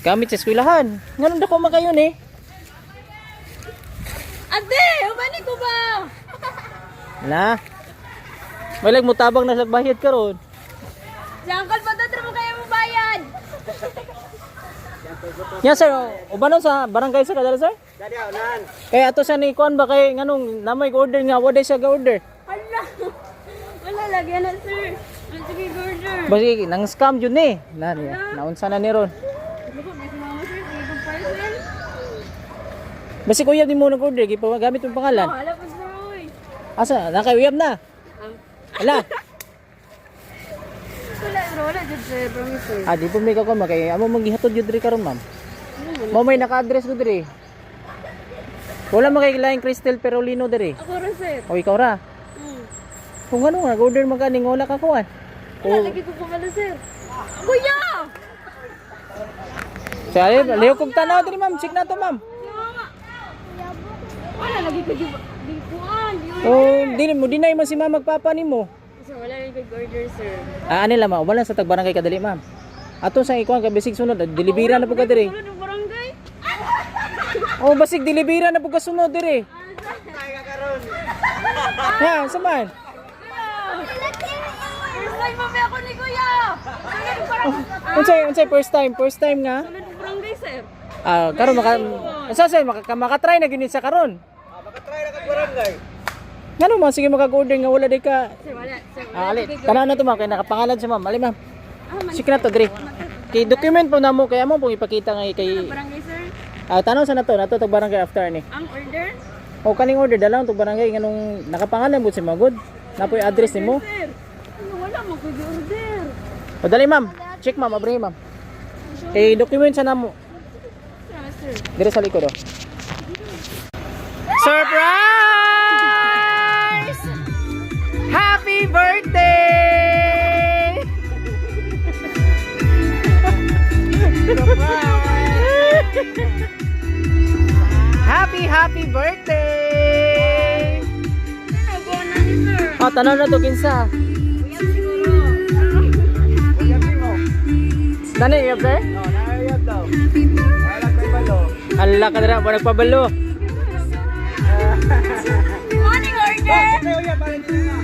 Gamit sa eskwelahan. Ngayon dako man kayo ni. Ate, umani ko ba? Wala. May lag mo tabang na bayad karon. Si Uncle Patatra mo kaya mo bayad. Yan sir, ubanon sa barangay sa kadala sir? Dali unan. Kaya ato sa ni kuan ba kay nganong namay order nga wala siya ga-order. Hala. Wala lagi na sir. Ang sige order. Basi nang scam jud ni. Naunsa na ni ron. Ano ko may sinama sir, sige kong parcel. Basi kuya di mo nag-order gamit yung pangalan. Hala pa sir oy. Asa nakayuyab na. Wala. Wala jud sir, promise sir. Di po may kakon kay amo maghihatod jud diri karon ma'am. Mo may naka-address ko diri. Wala makikilahing Cristel Perolino diri. Ako rin sir. O ikaw ra. Kung ano nag-order man kaning wala ka kuan. Wala lagi ko pala sir. Kuya! Say, liyo kog tanaw diri ma'am, check na to ma'am. Wala lagi ko di kuan. Dili mo dinay man si ma'am magpapa nimo. Sir, wala lagi ko order sir. Ani lang ma'am, wala sa tagbarangay kadali ma'am. Ato sa ikuan ka bisig sunod, delibira na pud ka diri. Wala ng barangay. Basig delibira na pud ka sunod diri. Ha, saman. First time mami ako ni kuya. Unsay first time nga? Wala ng barangay sir. Karon makatry na gini sa karon. Makatry na kag barangay. Ngano man sige makag-order nga wala di ka. Sir, wala. Sir, Ali, tanan na to ma'am kay nakapangalan si ma'am. Ali ma'am. mali. Sige na to diri. Kay document po namo kay amo pong ipakita nga kay Barangay sir. tanaw sa nato tag barangay after ni. Ang order? O kaning order dalang tag barangay nganong nakapangalan mo si Magod. Napoy address nimo. Sir. Wala mo ko order. O dali ma'am. Check ma'am, abri ma'am. Kay document sa namo. Sir. Dire sa likod oh. Surprise! Happy birthday! Happy birthday! Ako na ni sir. Tanaw na to kinsa. Kuya siguro. Uyab mo. Dani, uyab sir? Naayab daw. Wala kay balo. Hala ka dira, ba nagpabalo? Morning order. Kay uyab pa rin na.